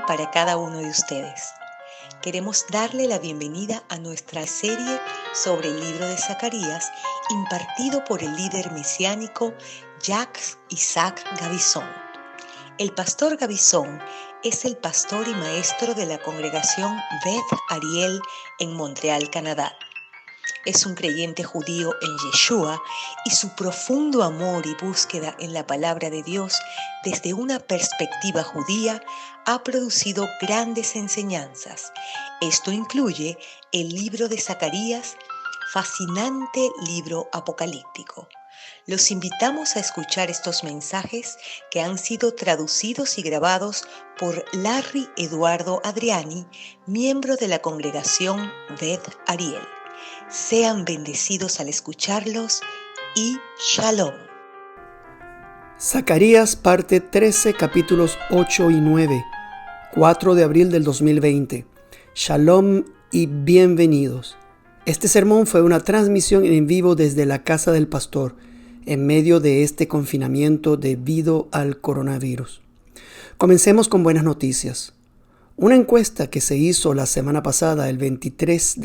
para cada uno de ustedes. Queremos darle la bienvenida a nuestra serie sobre el libro de Zacarías, impartido por el líder mesiánico Jacques Isaac Gavison. El pastor Gavison es el pastor y maestro de la congregación Beth Ariel en Montreal, Canadá. Es un creyente judío en Yeshua y su profundo amor y búsqueda en la palabra de Dios desde una perspectiva judía ha producido grandes enseñanzas. Esto incluye el libro de Zacarías, fascinante libro apocalíptico. Los invitamos a escuchar estos mensajes que han sido traducidos y grabados por Larry Eduardo Adriani, miembro de la congregación Beth Ariel. Sean bendecidos al escucharlos y Shalom. Zacarías parte 13, capítulos 8 y 9, 4 de abril del 2020. Shalom y bienvenidos. Este sermón fue una transmisión en vivo desde la casa del pastor, en medio de este confinamiento debido al coronavirus. Comencemos con buenas noticias. Una encuesta que se hizo la semana pasada, del 23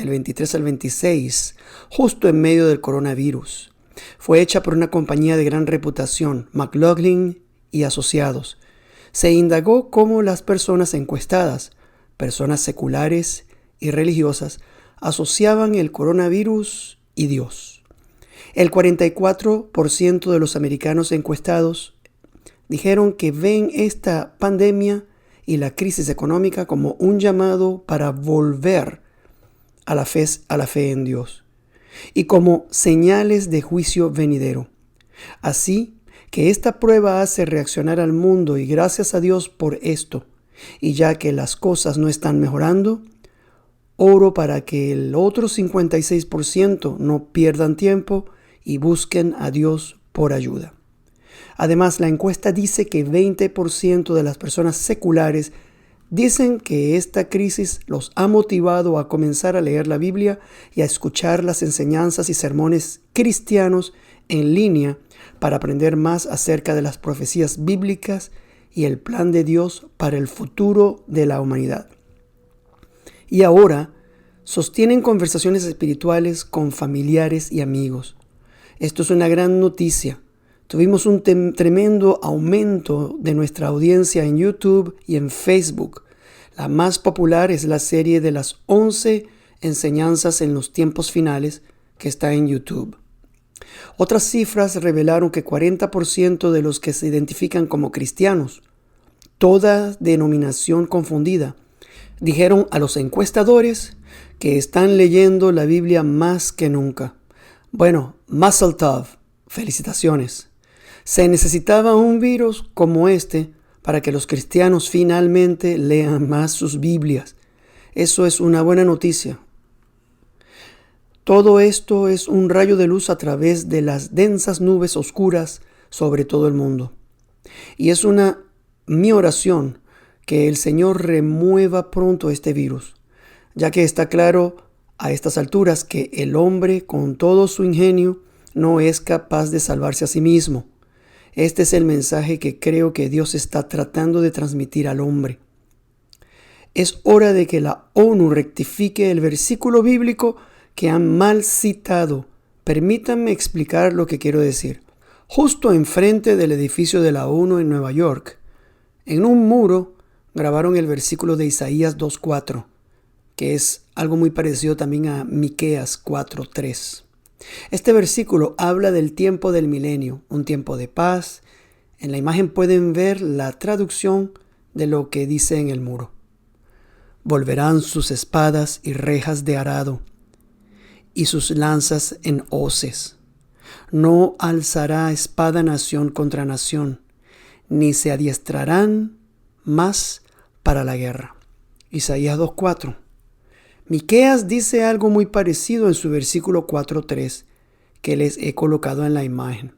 al 26, justo en medio del coronavirus, fue hecha por una compañía de gran reputación, McLaughlin y Asociados. Se indagó cómo las personas encuestadas, personas seculares y religiosas, asociaban el coronavirus y Dios. El 44% de los americanos encuestados dijeron que ven esta pandemia y la crisis económica como un llamado para volver a la fe en Dios y como señales de juicio venidero. Así que esta prueba hace reaccionar al mundo y gracias a Dios por esto. Y ya que las cosas no están mejorando, oro para que el otro 56% no pierdan tiempo y busquen a Dios por ayuda. Además, la encuesta dice que 20% de las personas seculares dicen que esta crisis los ha motivado a comenzar a leer la Biblia y a escuchar las enseñanzas y sermones cristianos en línea para aprender más acerca de las profecías bíblicas y el plan de Dios para el futuro de la humanidad. Y ahora sostienen conversaciones espirituales con familiares y amigos. Esto es una gran noticia. Tuvimos un tremendo aumento de nuestra audiencia en YouTube y en Facebook. La más popular es la serie de las 11 enseñanzas en los tiempos finales que está en YouTube. Otras cifras revelaron que 40% de los que se identifican como cristianos, toda denominación confundida, dijeron a los encuestadores que están leyendo la Biblia más que nunca. Bueno, Mazel Tov, felicitaciones. Se necesitaba un virus como este para que los cristianos finalmente lean más sus Biblias. Eso es una buena noticia. Todo esto es un rayo de luz a través de las densas nubes oscuras sobre todo el mundo. Y es mi oración que el Señor remueva pronto este virus, ya que está claro a estas alturas que el hombre con todo su ingenio no es capaz de salvarse a sí mismo. Este es el mensaje que creo que Dios está tratando de transmitir al hombre. Es hora de que la ONU rectifique el versículo bíblico que han mal citado. Permítanme explicar lo que quiero decir. Justo enfrente del edificio de la ONU en Nueva York, en un muro, grabaron el versículo de Isaías 2:4, que es algo muy parecido también a Miqueas 4:3. Este versículo habla del tiempo del milenio, un tiempo de paz. En la imagen pueden ver la traducción de lo que dice en el muro. Volverán sus espadas y rejas de arado, y sus lanzas en hoces. No alzará espada nación contra nación, ni se adiestrarán más para la guerra. Isaías 2:4. Miqueas dice algo muy parecido en su versículo 4:3, que les he colocado en la imagen.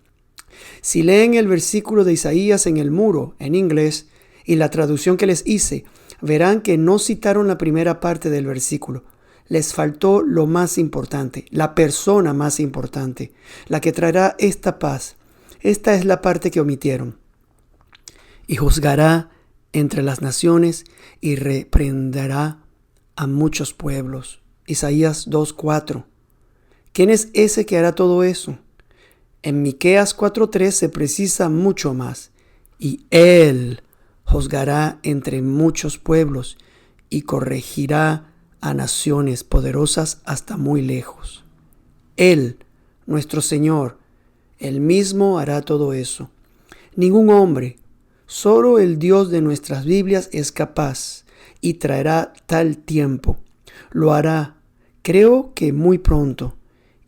Si leen el versículo de Isaías en el muro, en inglés, y la traducción que les hice, verán que no citaron la primera parte del versículo. Les faltó lo más importante, la persona más importante, la que traerá esta paz. Esta es la parte que omitieron. Y juzgará entre las naciones y reprenderá a muchos pueblos. Isaías 2:4. ¿Quién es ese que hará todo eso? En Miqueas 4:3 se precisa mucho más. Y Él juzgará entre muchos pueblos y corregirá a naciones poderosas hasta muy lejos. Él, nuestro Señor, Él mismo hará todo eso. Ningún hombre, solo el Dios de nuestras Biblias es capaz y traerá tal tiempo. Lo hará, creo que muy pronto.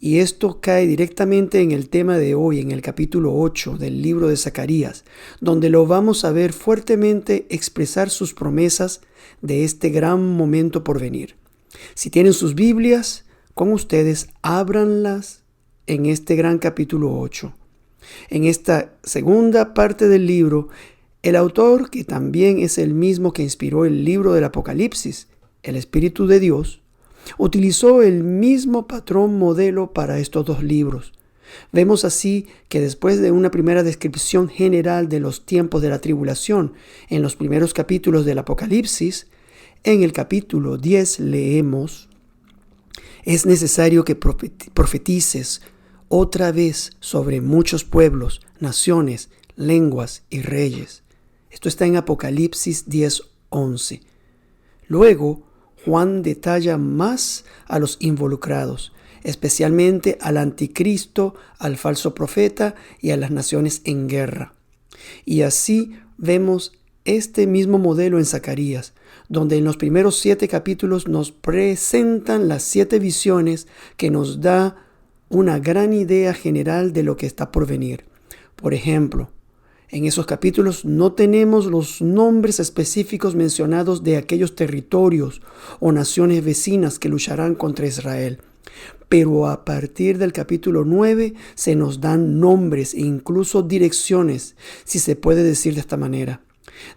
Y esto cae directamente en el tema de hoy, en el capítulo 8 del libro de Zacarías, donde lo vamos a ver fuertemente expresar sus promesas de este gran momento por venir. Si tienen sus Biblias, con ustedes, ábranlas en este gran capítulo 8. En esta segunda parte del libro, el autor, que también es el mismo que inspiró el libro del Apocalipsis, el Espíritu de Dios, utilizó el mismo patrón modelo para estos dos libros. Vemos así que después de una primera descripción general de los tiempos de la tribulación en los primeros capítulos del Apocalipsis, en el capítulo 10 leemos: es necesario que profetices otra vez sobre muchos pueblos, naciones, lenguas y reyes. Esto está en Apocalipsis 10:11. Luego, Juan detalla más a los involucrados, especialmente al anticristo, al falso profeta y a las naciones en guerra. Y así vemos este mismo modelo en Zacarías, donde en los primeros 7 capítulos nos presentan las 7 visiones que nos da una gran idea general de lo que está por venir. Por ejemplo, en esos capítulos no tenemos los nombres específicos mencionados de aquellos territorios o naciones vecinas que lucharán contra Israel. Pero a partir del capítulo 9 se nos dan nombres e incluso direcciones, si se puede decir de esta manera,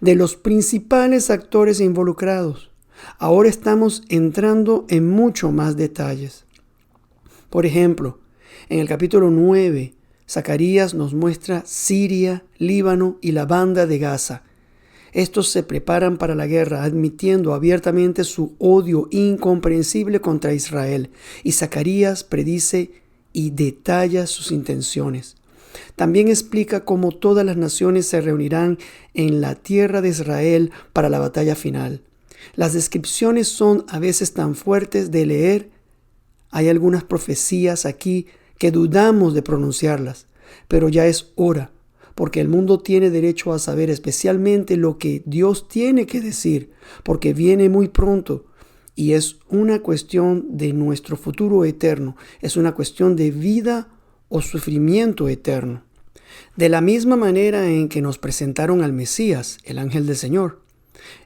de los principales actores involucrados. Ahora estamos entrando en mucho más detalles. Por ejemplo, en el capítulo 9, Zacarías nos muestra Siria, Líbano y la banda de Gaza. Estos se preparan para la guerra, admitiendo abiertamente su odio incomprensible contra Israel. Y Zacarías predice y detalla sus intenciones. También explica cómo todas las naciones se reunirán en la tierra de Israel para la batalla final. Las descripciones son a veces tan fuertes de leer. Hay algunas profecías aquí que dudamos de pronunciarlas, pero ya es hora, porque el mundo tiene derecho a saber especialmente lo que Dios tiene que decir, porque viene muy pronto y es una cuestión de nuestro futuro eterno, es una cuestión de vida o sufrimiento eterno. De la misma manera en que nos presentaron al Mesías, el ángel del Señor,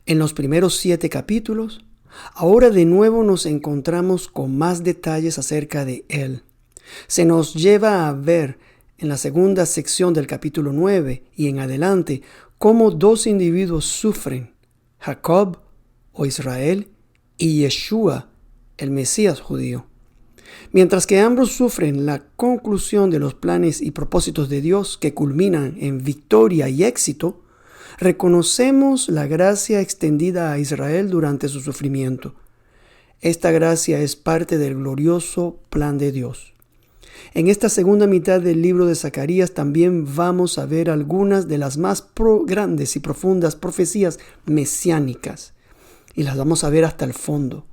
en los primeros 7 capítulos, ahora de nuevo nos encontramos con más detalles acerca de él. Se nos lleva a ver en la segunda sección del capítulo 9 y en adelante cómo 2 individuos sufren, Jacob o Israel y Yeshua, el Mesías judío. Mientras que ambos sufren la conclusión de los planes y propósitos de Dios que culminan en victoria y éxito, reconocemos la gracia extendida a Israel durante su sufrimiento. Esta gracia es parte del glorioso plan de Dios. En esta segunda mitad del libro de Zacarías también vamos a ver algunas de las más grandes y profundas profecías mesiánicas, y las vamos a ver hasta el fondo.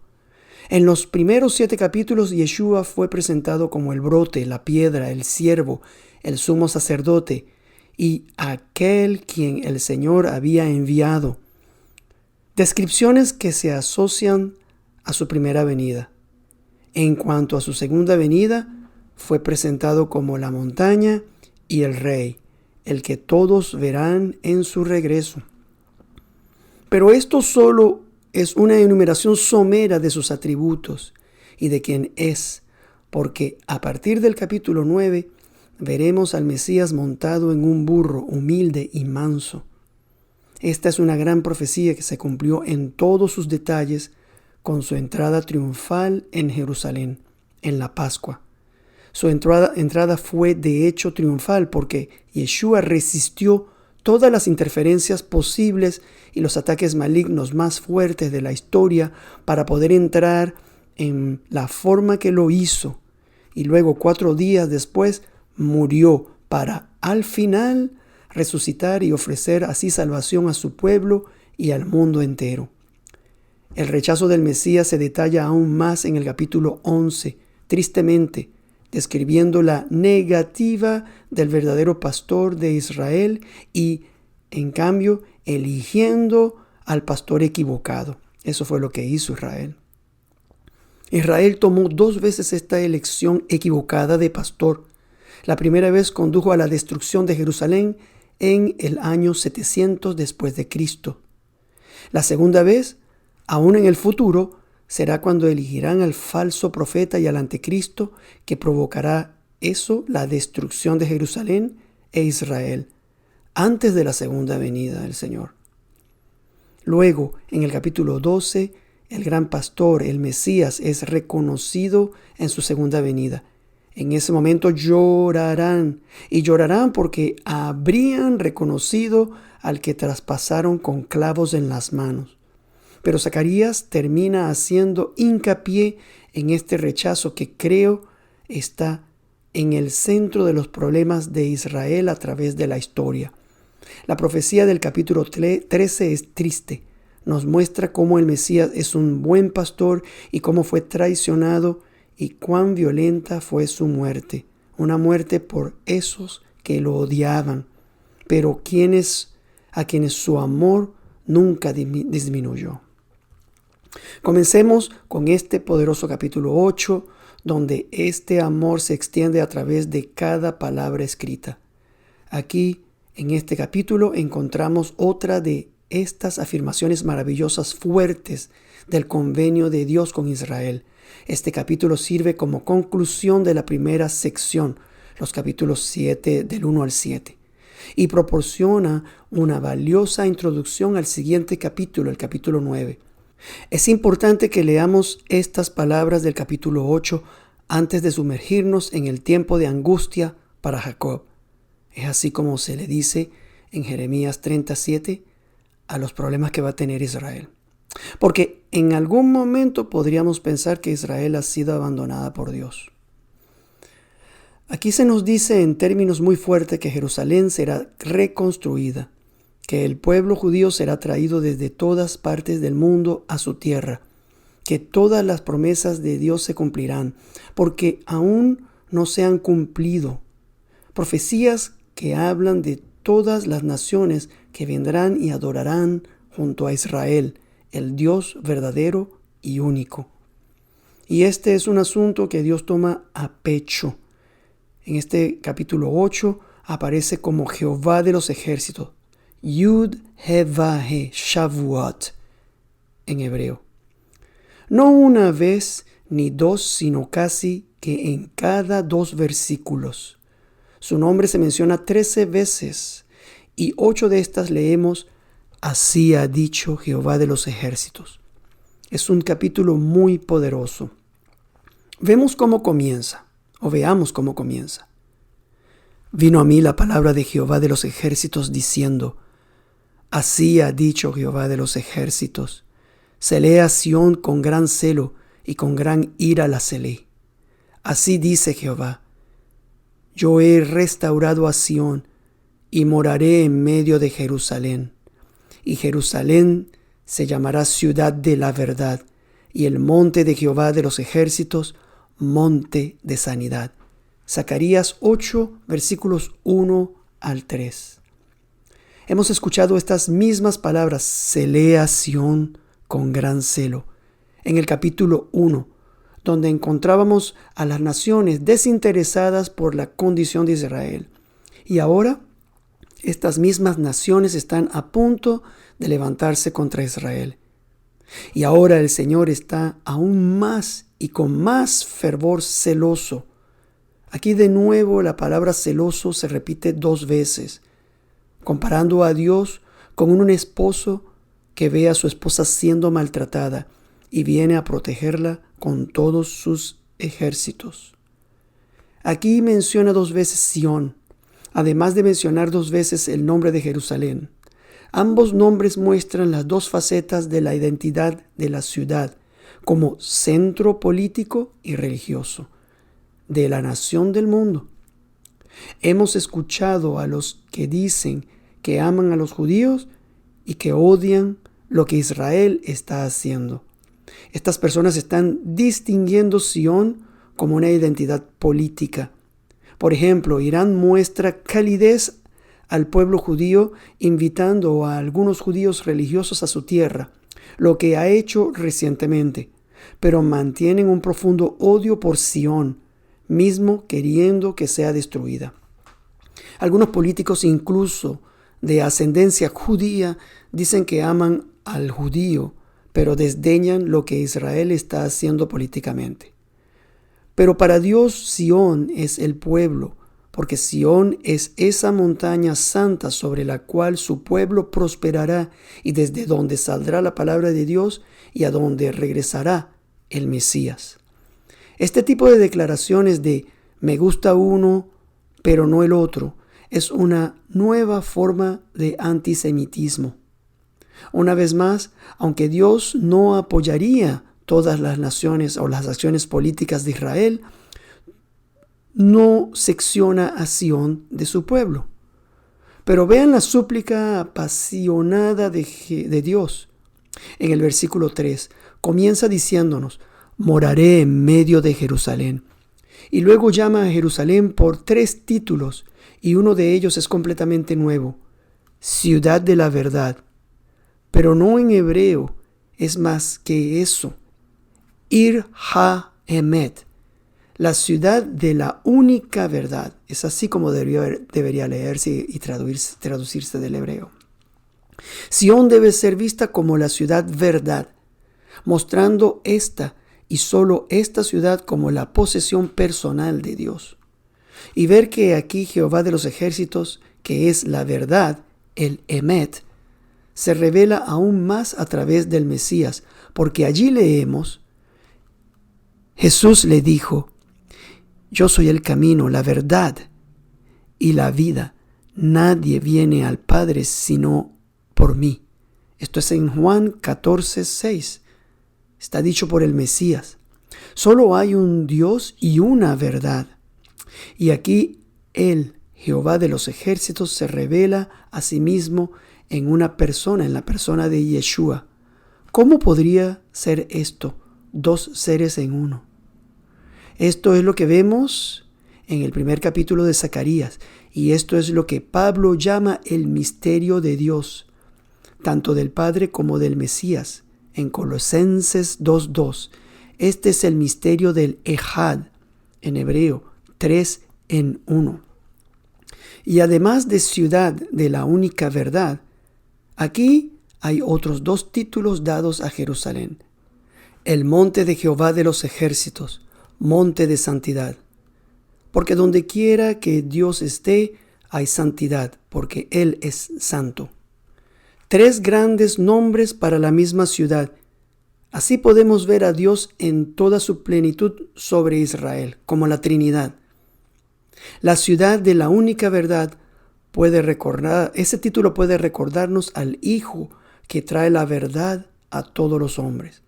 En los primeros 7 capítulos, Yeshua fue presentado como el brote, la piedra, el siervo, el sumo sacerdote y aquel quien el Señor había enviado. Descripciones que se asocian a su primera venida. En cuanto a su segunda venida, fue presentado como la montaña y el rey, el que todos verán en su regreso. Pero esto solo es una enumeración somera de sus atributos y de quién es, porque a partir del capítulo 9 veremos al Mesías montado en un burro humilde y manso. Esta es una gran profecía que se cumplió en todos sus detalles con su entrada triunfal en Jerusalén, en la Pascua. Su entrada fue de hecho triunfal porque Yeshua resistió todas las interferencias posibles y los ataques malignos más fuertes de la historia para poder entrar en la forma que lo hizo. Y luego 4 días después murió para al final resucitar y ofrecer así salvación a su pueblo y al mundo entero. El rechazo del Mesías se detalla aún más en el capítulo 11, tristemente, describiendo la negativa del verdadero pastor de Israel y, en cambio, eligiendo al pastor equivocado. Eso fue lo que hizo Israel. Israel tomó 2 veces esta elección equivocada de pastor. La primera vez condujo a la destrucción de Jerusalén en el año 700 después de Cristo. La segunda vez, aún en el futuro, será cuando elegirán al falso profeta y al anticristo que provocará la destrucción de Jerusalén e Israel, antes de la segunda venida del Señor. Luego, en el capítulo 12, el gran pastor, el Mesías, es reconocido en su segunda venida. En ese momento llorarán, y llorarán porque habrían reconocido al que traspasaron con clavos en las manos. Pero Zacarías termina haciendo hincapié en este rechazo que creo está en el centro de los problemas de Israel a través de la historia. La profecía del capítulo 13 es triste. Nos muestra cómo el Mesías es un buen pastor y cómo fue traicionado y cuán violenta fue su muerte. Una muerte por esos que lo odiaban, pero a quienes su amor nunca disminuyó. Comencemos con este poderoso capítulo 8, donde este amor se extiende a través de cada palabra escrita. Aquí, en este capítulo, encontramos otra de estas afirmaciones maravillosas fuertes del convenio de Dios con Israel. Este capítulo sirve como conclusión de la primera sección, los capítulos 7 del 1 al 7, y proporciona una valiosa introducción al siguiente capítulo, el capítulo 9. Es importante que leamos estas palabras del capítulo 8 antes de sumergirnos en el tiempo de angustia para Jacob. Es así como se le dice en Jeremías 37 a los problemas que va a tener Israel. Porque en algún momento podríamos pensar que Israel ha sido abandonada por Dios. Aquí se nos dice en términos muy fuertes que Jerusalén será reconstruida, que el pueblo judío será traído desde todas partes del mundo a su tierra, que todas las promesas de Dios se cumplirán, porque aún no se han cumplido. Profecías que hablan de todas las naciones que vendrán y adorarán junto a Israel, el Dios verdadero y único. Y este es un asunto que Dios toma a pecho. En este capítulo 8 aparece como Jehová de los ejércitos, Yud-He-Vah-He, Shavuot, en hebreo. No una vez ni dos, sino casi que en cada 2 versículos. Su nombre se menciona 13 veces y 8 de estas leemos, así ha dicho Jehová de los ejércitos. Es un capítulo muy poderoso. Veamos cómo comienza. Vino a mí la palabra de Jehová de los ejércitos diciendo, así ha dicho Jehová de los ejércitos, celé a Sión con gran celo y con gran ira la celé. Así dice Jehová, yo he restaurado a Sión y moraré en medio de Jerusalén. Y Jerusalén se llamará ciudad de la verdad, y el monte de Jehová de los ejércitos, monte de sanidad. Zacarías 8, versículos 1 al 3. Hemos escuchado estas mismas palabras, celé a Sión con gran celo, en el capítulo 1, donde encontrábamos a las naciones desinteresadas por la condición de Israel. Y ahora, estas mismas naciones están a punto de levantarse contra Israel. Y ahora el Señor está aún más y con más fervor celoso. Aquí de nuevo la palabra celoso se repite 2 veces, comparando a Dios con un esposo que ve a su esposa siendo maltratada y viene a protegerla con todos sus ejércitos. Aquí menciona 2 veces Sión, además de mencionar 2 veces el nombre de Jerusalén. Ambos nombres muestran las 2 facetas de la identidad de la ciudad, como centro político y religioso de la nación del mundo. Hemos escuchado a los que dicen que aman a los judíos y que odian lo que Israel está haciendo. Estas personas están distinguiendo Sion como una identidad política. Por ejemplo, Irán muestra calidez al pueblo judío invitando a algunos judíos religiosos a su tierra, lo que ha hecho recientemente, pero mantienen un profundo odio por Sion, mismo queriendo que sea destruida. Algunos políticos, incluso de ascendencia judía, dicen que aman al judío, pero desdeñan lo que Israel está haciendo políticamente. Pero para Dios Sion es el pueblo, porque Sion es esa montaña santa sobre la cual su pueblo prosperará y desde donde saldrá la palabra de Dios y a donde regresará el Mesías. Este tipo de declaraciones de me gusta uno, pero no el otro, es una nueva forma de antisemitismo. Una vez más, aunque Dios no apoyaría todas las naciones o las acciones políticas de Israel, no secciona a Sion de su pueblo. Pero vean la súplica apasionada de Dios. En el versículo 3 comienza diciéndonos, moraré en medio de Jerusalén. Y luego llama a Jerusalén por 3 títulos, y uno de ellos es completamente nuevo, ciudad de la verdad. Pero no en hebreo, es más que eso. Ir ha-emet, la ciudad de la única verdad. Es así como debería leerse y traducirse del hebreo. Sion debe ser vista como la ciudad verdad, mostrando esta y solo esta ciudad como la posesión personal de Dios. Y ver que aquí Jehová de los ejércitos, que es la verdad, el Emet, se revela aún más a través del Mesías, porque allí leemos, Jesús le dijo, yo soy el camino, la verdad y la vida. Nadie viene al Padre sino por mí. Esto es en Juan 14:6. Está dicho por el Mesías. Solo hay un Dios y una verdad. Y aquí Él, Jehová de los ejércitos, se revela a sí mismo en una persona, en la persona de Yeshua. ¿Cómo podría ser esto? 2 seres en uno. Esto es lo que vemos en el primer capítulo de Zacarías, y esto es lo que Pablo llama el misterio de Dios, tanto del Padre como del Mesías, en Colosenses 2:2. Este es el misterio del Ejad, en hebreo, 3 en 1. Y además de ciudad de la única verdad, aquí hay otros 2 títulos dados a Jerusalén. El monte de Jehová de los ejércitos, monte de santidad. Porque donde quiera que Dios esté, hay santidad, porque Él es santo. 3 grandes nombres para la misma ciudad. Así podemos ver a Dios en toda su plenitud sobre Israel, como la Trinidad. La ciudad de la única verdad ese título puede recordarnos al Hijo que trae la verdad a todos los hombres.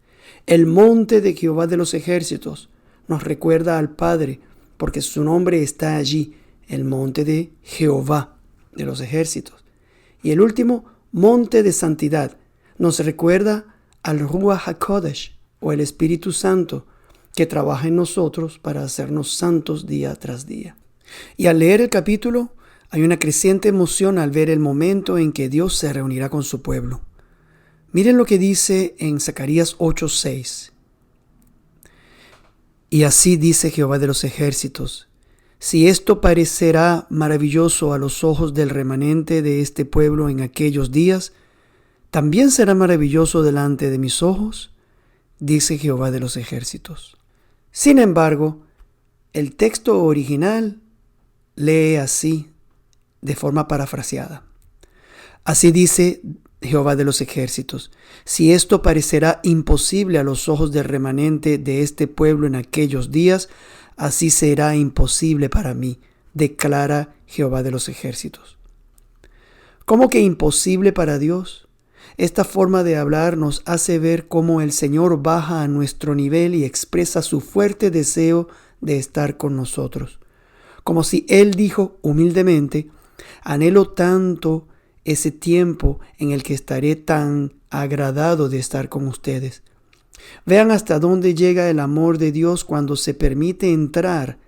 El monte de Jehová de los ejércitos nos recuerda al Padre, porque su nombre está allí, el monte de Jehová de los ejércitos. Y el último, monte de santidad, nos recuerda al Ruach HaKodesh, o el Espíritu Santo, que trabaja en nosotros para hacernos santos día tras día. Y al leer el capítulo, hay una creciente emoción al ver el momento en que Dios se reunirá con su pueblo. Miren lo que dice en Zacarías 8:6. Y así dice Jehová de los ejércitos, si esto parecerá maravilloso a los ojos del remanente de este pueblo en aquellos días, ¿también será maravilloso delante de mis ojos? Dice Jehová de los ejércitos. Sin embargo, el texto original lee así, de forma parafraseada. Así dice Jehová de los ejércitos, si esto parecerá imposible a los ojos del remanente de este pueblo en aquellos días, así será imposible para mí, declara Jehová de los ejércitos. ¿Cómo que imposible para Dios? Esta forma de hablar nos hace ver cómo el Señor baja a nuestro nivel y expresa su fuerte deseo de estar con nosotros. Como si Él dijo humildemente: anhelo tanto ese tiempo en el que estaré tan agradado de estar con ustedes. Vean hasta dónde llega el amor de Dios cuando se permite entrar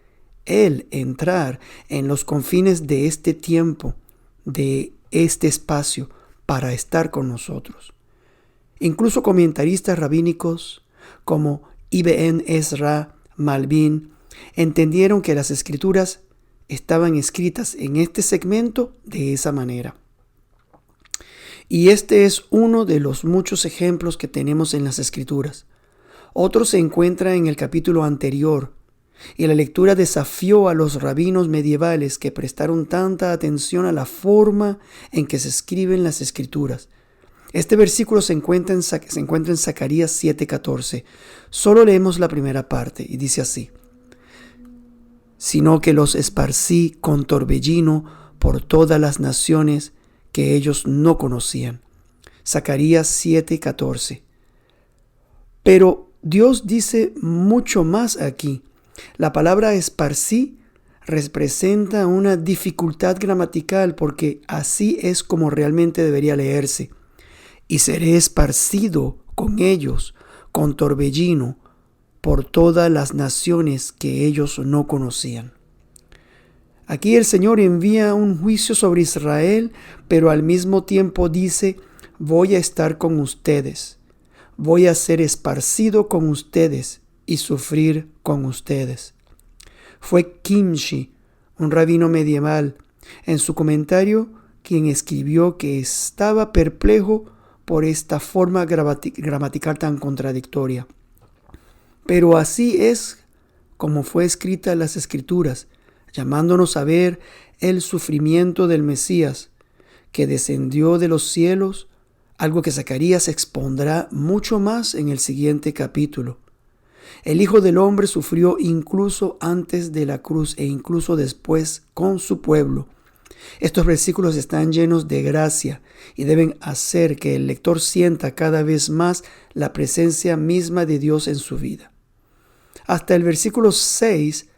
en los confines de este tiempo, de este espacio, para estar con nosotros. Incluso comentaristas rabínicos como Ibn Ezra, Malbim, entendieron que las escrituras estaban escritas en este segmento de esa manera. Y este es uno de los muchos ejemplos que tenemos en las escrituras. Otro se encuentra en el capítulo anterior, y la lectura desafió a los rabinos medievales que prestaron tanta atención a la forma en que se escriben las escrituras. Este versículo se encuentra en Zacarías 7:14. Solo leemos la primera parte y dice así: sino que los esparcí con torbellino por todas las naciones que ellos no conocían. Zacarías 7:14. Pero Dios dice mucho más aquí. La palabra esparcí representa una dificultad gramatical porque así es como realmente debería leerse. Y seré esparcido con ellos, con torbellino, por todas las naciones que ellos no conocían. Aquí el Señor envía un juicio sobre Israel, pero al mismo tiempo dice: voy a estar con ustedes, voy a ser esparcido con ustedes y sufrir con ustedes. Fue Kimchi, un rabino medieval, en su comentario, quien escribió que estaba perplejo por esta forma gramatical tan contradictoria. Pero así es como fue escrita en las Escrituras, llamándonos a ver el sufrimiento del Mesías, que descendió de los cielos, algo que Zacarías expondrá mucho más en el siguiente capítulo. El Hijo del Hombre sufrió incluso antes de la cruz e incluso después con su pueblo. Estos versículos están llenos de gracia y deben hacer que el lector sienta cada vez más la presencia misma de Dios en su vida. Hasta el versículo 6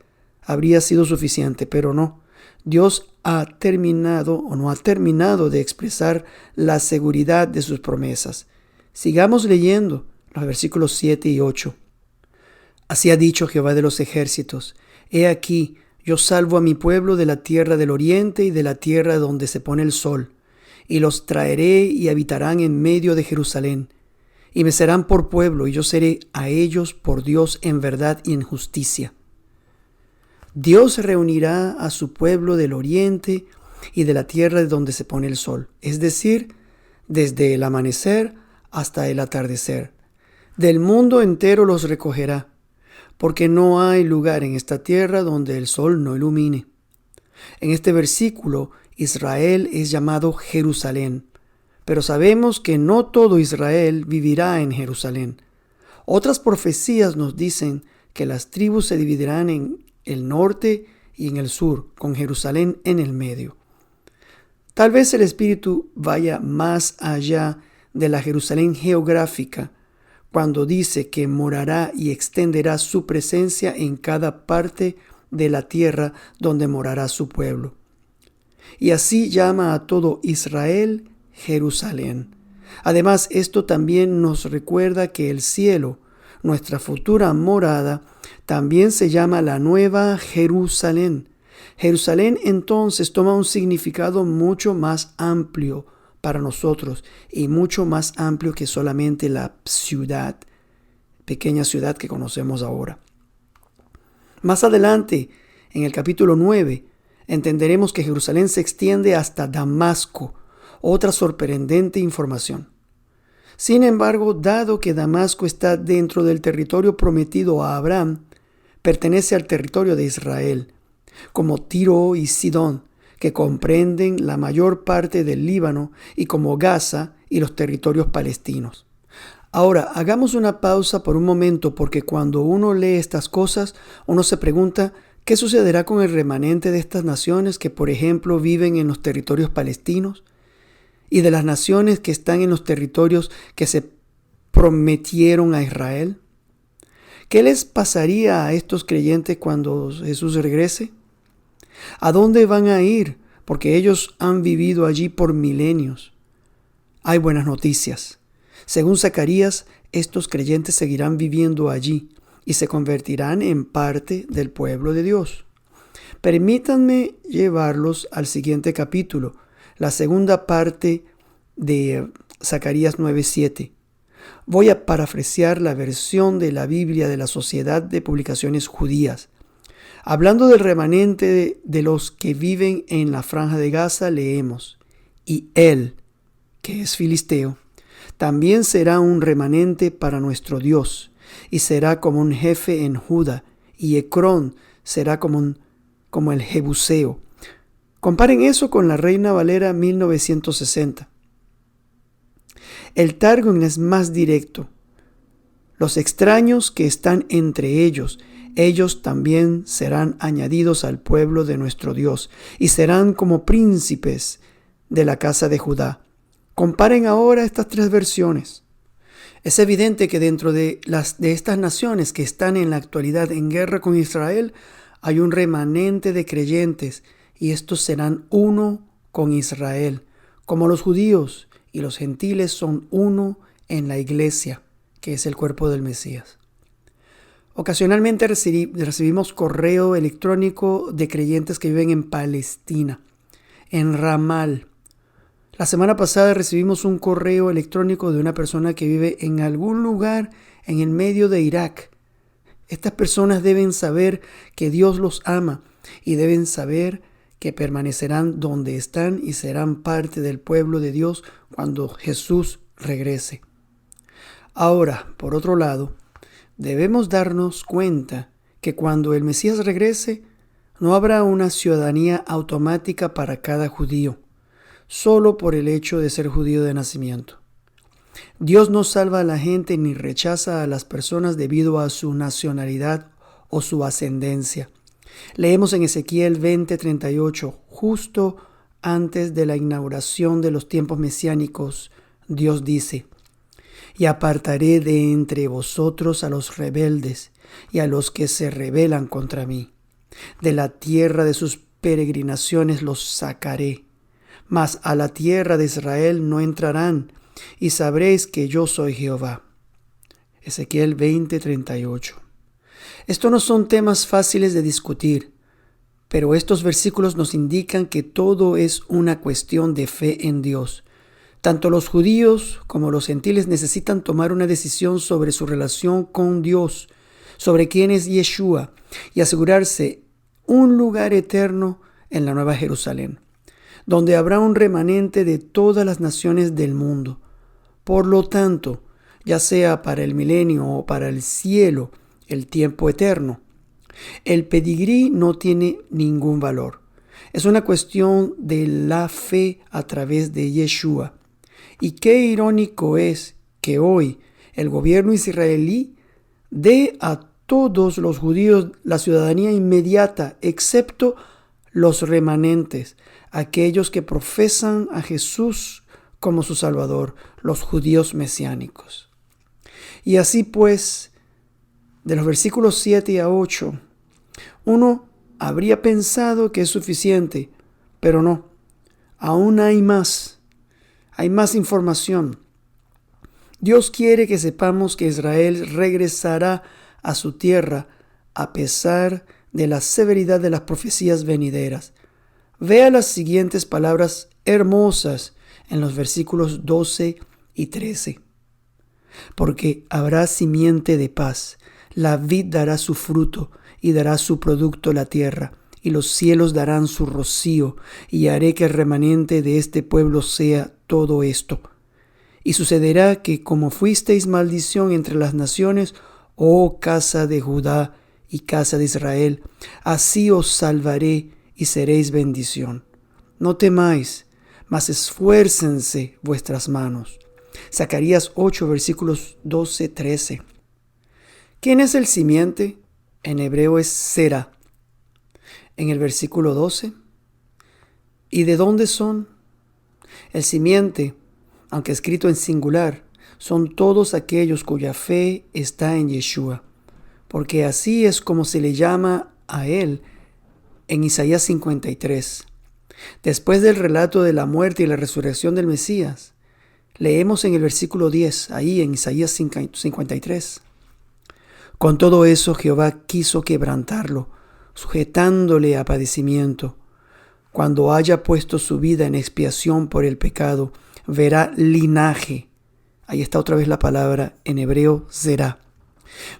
habría sido suficiente, pero no. Dios no ha terminado de expresar la seguridad de sus promesas. Sigamos leyendo los versículos 7 y 8. Así ha dicho Jehová de los ejércitos: he aquí, yo salvo a mi pueblo de la tierra del oriente y de la tierra donde se pone el sol, y los traeré y habitarán en medio de Jerusalén, y me serán por pueblo, y yo seré a ellos por Dios en verdad y en justicia. Dios reunirá a su pueblo del oriente y de la tierra de donde se pone el sol, es decir, desde el amanecer hasta el atardecer. Del mundo entero los recogerá, porque no hay lugar en esta tierra donde el sol no ilumine. En este versículo, Israel es llamado Jerusalén, pero sabemos que no todo Israel vivirá en Jerusalén. Otras profecías nos dicen que las tribus se dividirán en el norte y en el sur, con Jerusalén en el medio. Tal vez el Espíritu vaya más allá de la Jerusalén geográfica, cuando dice que morará y extenderá su presencia en cada parte de la tierra donde morará su pueblo. Y así llama a todo Israel Jerusalén. Además, esto también nos recuerda que el cielo, nuestra futura morada, también se llama la Nueva Jerusalén. Jerusalén entonces toma un significado mucho más amplio para nosotros y mucho más amplio que solamente la ciudad, pequeña ciudad que conocemos ahora. Más adelante, en el capítulo 9, entenderemos que Jerusalén se extiende hasta Damasco, otra sorprendente información. Sin embargo, dado que Damasco está dentro del territorio prometido a Abraham, pertenece al territorio de Israel, como Tiro y Sidón, que comprenden la mayor parte del Líbano, y como Gaza y los territorios palestinos. Ahora, hagamos una pausa por un momento, porque cuando uno lee estas cosas, uno se pregunta ¿Qué sucederá con el remanente de estas naciones que, por ejemplo, viven en los territorios palestinos y de las naciones que están en los territorios que se prometieron a Israel? ¿Qué les pasaría a estos creyentes cuando Jesús regrese? ¿A dónde van a ir? Porque ellos han vivido allí por milenios. Hay buenas noticias. Según Zacarías, estos creyentes seguirán viviendo allí y se convertirán en parte del pueblo de Dios. Permítanme llevarlos al siguiente capítulo, la segunda parte de Zacarías 9:7. Voy a parafrasear la versión de la Biblia de la Sociedad de Publicaciones Judías. Hablando del remanente de los que viven en la franja de Gaza, leemos: y él, que es filisteo, también será un remanente para nuestro Dios, y será como un jefe en Judá, y Ecrón será como el Jebuseo. Comparen eso con la Reina Valera 1960. El Targum es más directo. Los extraños que están entre ellos también serán añadidos al pueblo de nuestro Dios, y serán como príncipes de la casa de Judá. Comparen ahora estas tres versiones. Es evidente que dentro de estas naciones que están en la actualidad en guerra con Israel, hay un remanente de creyentes, y estos serán uno con Israel, como los judíos y los gentiles son uno en la iglesia, que es el cuerpo del Mesías. Ocasionalmente recibimos correo electrónico de creyentes que viven en Palestina, en Ramal. La semana pasada recibimos un correo electrónico de una persona que vive en algún lugar en el medio de Irak. Estas personas deben saber que Dios los ama y deben saber que permanecerán donde están y serán parte del pueblo de Dios cuando Jesús regrese. Ahora, por otro lado, debemos darnos cuenta que cuando el Mesías regrese, no habrá una ciudadanía automática para cada judío, solo por el hecho de ser judío de nacimiento. Dios no salva a la gente ni rechaza a las personas debido a su nacionalidad o su ascendencia. Leemos en Ezequiel 20:38, justo antes de la inauguración de los tiempos mesiánicos, Dios dice: y apartaré de entre vosotros a los rebeldes y a los que se rebelan contra mí. De la tierra de sus peregrinaciones los sacaré, mas a la tierra de Israel no entrarán, y sabréis que yo soy Jehová. Ezequiel 20:38. Estos no son temas fáciles de discutir, pero estos versículos nos indican que todo es una cuestión de fe en Dios. Tanto los judíos como los gentiles necesitan tomar una decisión sobre su relación con Dios, sobre quién es Yeshua, y asegurarse un lugar eterno en la Nueva Jerusalén, donde habrá un remanente de todas las naciones del mundo. Por lo tanto, ya sea para el milenio o para el cielo, el tiempo eterno, el pedigrí no tiene ningún valor. Es una cuestión de la fe a través de Yeshua. Y qué irónico es que hoy el gobierno israelí dé a todos los judíos la ciudadanía inmediata, excepto los remanentes, aquellos que profesan a Jesús como su Salvador, los judíos mesiánicos. Y así pues, de los versículos 7 a 8, uno habría pensado que es suficiente, pero no, aún hay más información. Dios quiere que sepamos que Israel regresará a su tierra a pesar de la severidad de las profecías venideras. Vea las siguientes palabras hermosas en los versículos 12 y 13. Porque habrá simiente de paz, la vid dará su fruto y dará su producto la tierra, y los cielos darán su rocío, y haré que el remanente de este pueblo sea todo esto. Y sucederá que como fuisteis maldición entre las naciones, oh casa de Judá y casa de Israel, así os salvaré y seréis bendición. No temáis, mas esfuércense vuestras manos. Zacarías 8, versículos 12-13. ¿Quién es el simiente? En hebreo es Sera. en el versículo 12. ¿Y de dónde son? El simiente, aunque escrito en singular, son todos aquellos cuya fe está en Yeshua, porque así es como se le llama a él en Isaías 53. Después del relato de la muerte y la resurrección del Mesías, leemos en el versículo 10, ahí en Isaías 53. Con todo eso Jehová quiso quebrantarlo, sujetándole a padecimiento. Cuando haya puesto su vida en expiación por el pecado, verá linaje. Ahí está otra vez la palabra en hebreo, será.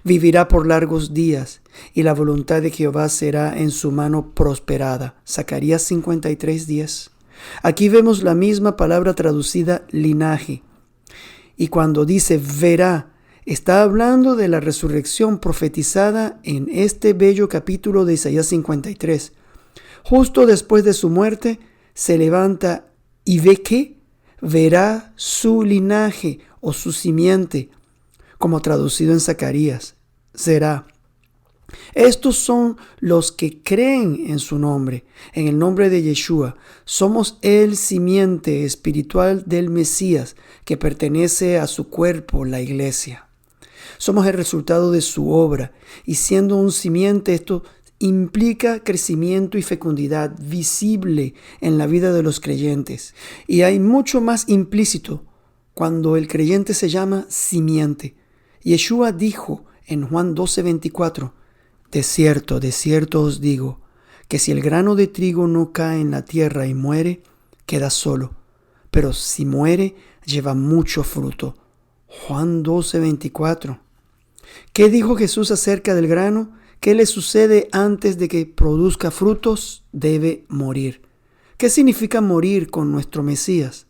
Vivirá por largos días, y la voluntad de Jehová será en su mano prosperada. Zacarías 53:10. Aquí vemos la misma palabra traducida linaje. Y cuando dice verá, está hablando de la resurrección profetizada en este bello capítulo de Isaías 53. Justo después de su muerte, se levanta y ve que verá su linaje o su simiente, como traducido en Zacarías, será. Estos son los que creen en su nombre, en el nombre de Yeshua. Somos el simiente espiritual del Mesías que pertenece a su cuerpo, la iglesia. Somos el resultado de su obra, y siendo un simiente, esto implica crecimiento y fecundidad visible en la vida de los creyentes. Y hay mucho más implícito cuando el creyente se llama simiente. Yeshua dijo en Juan 12:24, de cierto os digo, que si el grano de trigo no cae en la tierra y muere, queda solo, pero si muere, lleva mucho fruto. Juan 12:24. ¿Qué dijo Jesús acerca del grano? ¿Qué le sucede antes de que produzca frutos? Debe morir. ¿Qué significa morir con nuestro Mesías?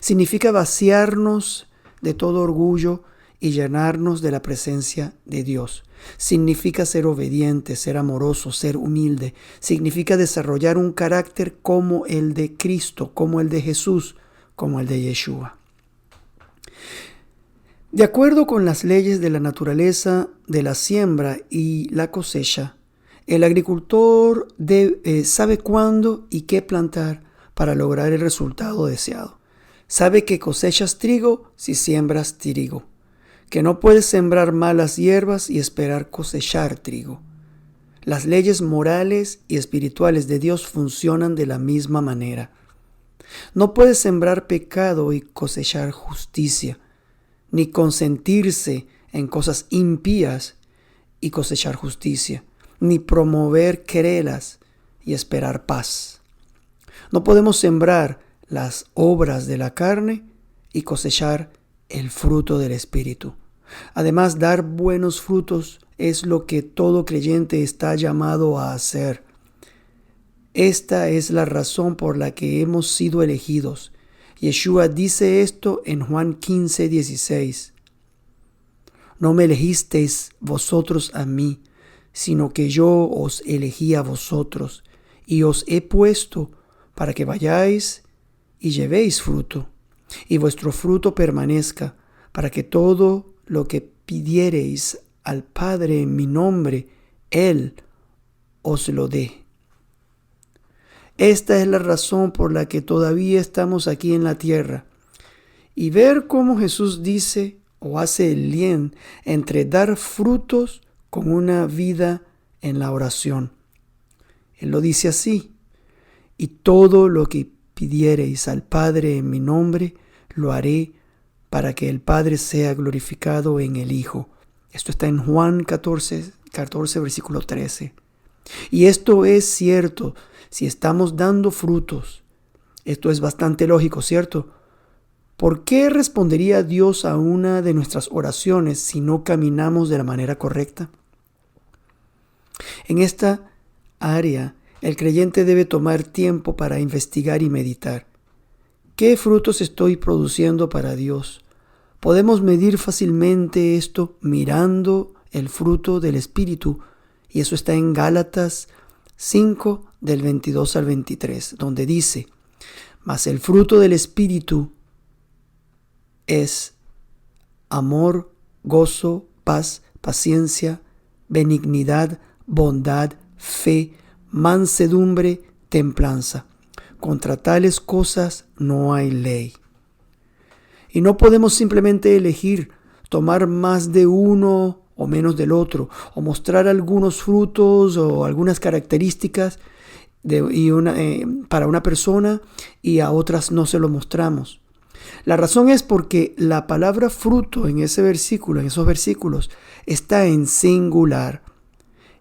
Significa vaciarnos de todo orgullo y llenarnos de la presencia de Dios. Significa ser obediente, ser amoroso, ser humilde. Significa desarrollar un carácter como el de Cristo, como el de Jesús, como el de Yeshua. De acuerdo con las leyes de la naturaleza de la siembra y la cosecha, el agricultor sabe cuándo y qué plantar para lograr el resultado deseado. Sabe que cosechas trigo si siembras trigo, que no puedes sembrar malas hierbas y esperar cosechar trigo. Las leyes morales y espirituales de Dios funcionan de la misma manera. No puedes sembrar pecado y cosechar justicia, ni consentirse en cosas impías y cosechar justicia, ni promover querelas y esperar paz. No podemos sembrar las obras de la carne y cosechar el fruto del Espíritu. Además, dar buenos frutos es lo que todo creyente está llamado a hacer. Esta es la razón por la que hemos sido elegidos. Yeshua dice esto en Juan 15:16. No me elegisteis vosotros a mí, sino que yo os elegí a vosotros, y os he puesto para que vayáis y llevéis fruto, y vuestro fruto permanezca, para que todo lo que pidiereis al Padre en mi nombre, Él os lo dé. Esta es la razón por la que todavía estamos aquí en la tierra. Y ver cómo Jesús dice o hace el lien entre dar frutos con una vida en la oración. Él lo dice así: y todo lo que pidiereis al Padre en mi nombre, lo haré para que el Padre sea glorificado en el Hijo. Esto está en Juan 14, versículo 13. Y esto es cierto si estamos dando frutos. Esto es bastante lógico, ¿cierto? ¿Por qué respondería Dios a una de nuestras oraciones si no caminamos de la manera correcta? En esta área, el creyente debe tomar tiempo para investigar y meditar. ¿Qué frutos estoy produciendo para Dios? Podemos medir fácilmente esto mirando el fruto del Espíritu, y eso está en Gálatas 5, del 22 al 23, donde dice: mas el fruto del Espíritu es amor, gozo, paz, paciencia, benignidad, bondad, fe, mansedumbre, templanza. Contra tales cosas no hay ley. Y no podemos simplemente elegir tomar más de uno o menos del otro, o mostrar algunos frutos o algunas características para una persona y a otras no se lo mostramos. La razón es porque la palabra fruto en esos versículos, está en singular.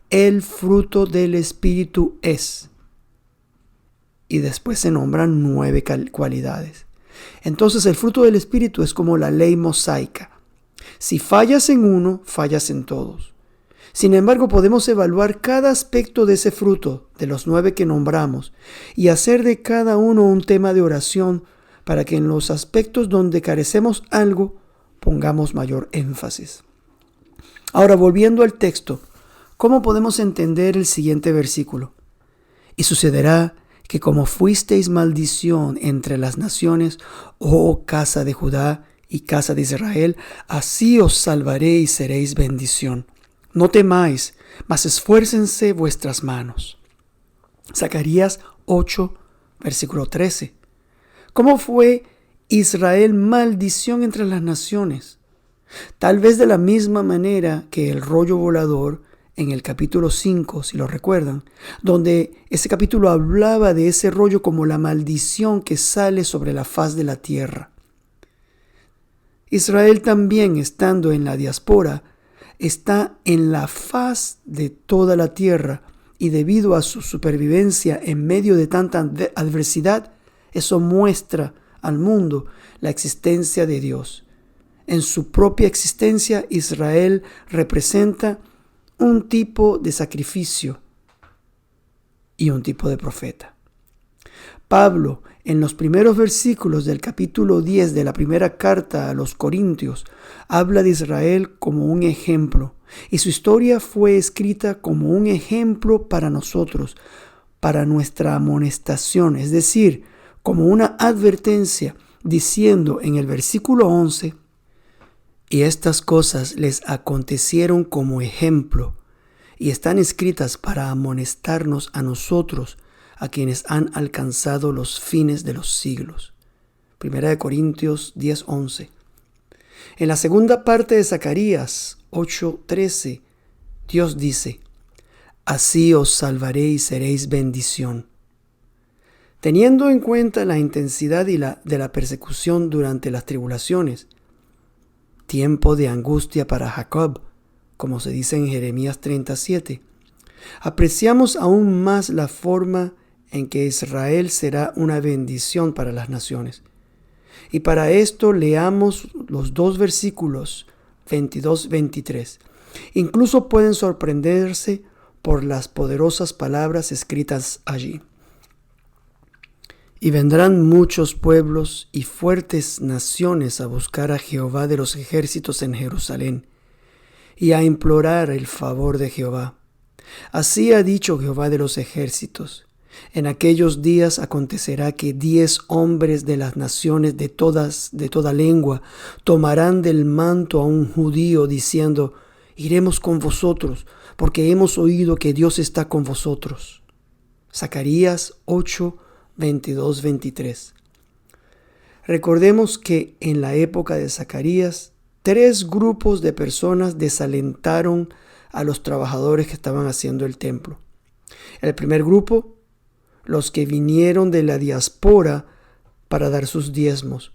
El fruto del Espíritu es. Y después se nombran 9 cualidades. Entonces el fruto del Espíritu es como la ley mosaica. Si fallas en uno, fallas en todos. Sin embargo, podemos evaluar cada aspecto de ese fruto, de los 9 que nombramos, y hacer de cada uno un tema de oración para que en los aspectos donde carecemos algo, pongamos mayor énfasis. Ahora, volviendo al texto, ¿cómo podemos entender el siguiente versículo? Y sucederá que como fuisteis maldición entre las naciones, oh casa de Judá y casa de Israel, así os salvaré y seréis bendición. No temáis, mas esfuércense vuestras manos. Zacarías 8, versículo 13. ¿Cómo fue Israel maldición entre las naciones? Tal vez de la misma manera que el rollo volador en el capítulo 5, si lo recuerdan, donde ese capítulo hablaba de ese rollo como la maldición que sale sobre la faz de la tierra. Israel también, estando en la diáspora, está en la faz de toda la tierra, y debido a su supervivencia en medio de tanta adversidad, eso muestra al mundo la existencia de Dios. En su propia existencia, Israel representa un tipo de sacrificio y un tipo de profeta. Pablo, en los primeros versículos del capítulo 10 de la primera carta a los Corintios, habla de Israel como un ejemplo, y su historia fue escrita como un ejemplo para nosotros, para nuestra amonestación, es decir, como una advertencia, diciendo en el versículo 11, y estas cosas les acontecieron como ejemplo, y están escritas para amonestarnos a nosotros, a quienes han alcanzado los fines de los siglos. 1 Corintios 10:11. En la segunda parte de Zacarías 8:13, Dios dice, así os salvaré y seréis bendición. Teniendo en cuenta la intensidad de la persecución durante las tribulaciones, tiempo de angustia para Jacob, como se dice en Jeremías 37, apreciamos aún más la forma en que Israel será una bendición para las naciones. Y para esto leamos los 2 versículos 22-23. Incluso pueden sorprenderse por las poderosas palabras escritas allí. Y vendrán muchos pueblos y fuertes naciones a buscar a Jehová de los ejércitos en Jerusalén y a implorar el favor de Jehová. Así ha dicho Jehová de los ejércitos. En aquellos días acontecerá que 10 hombres de las naciones de toda lengua tomarán del manto a un judío diciendo, iremos con vosotros, porque hemos oído que Dios está con vosotros. Zacarías 8, 22-23. Recordemos que en la época de Zacarías, 3 grupos de personas desalentaron a los trabajadores que estaban haciendo el templo. El primer grupo, los que vinieron de la diáspora para dar sus diezmos,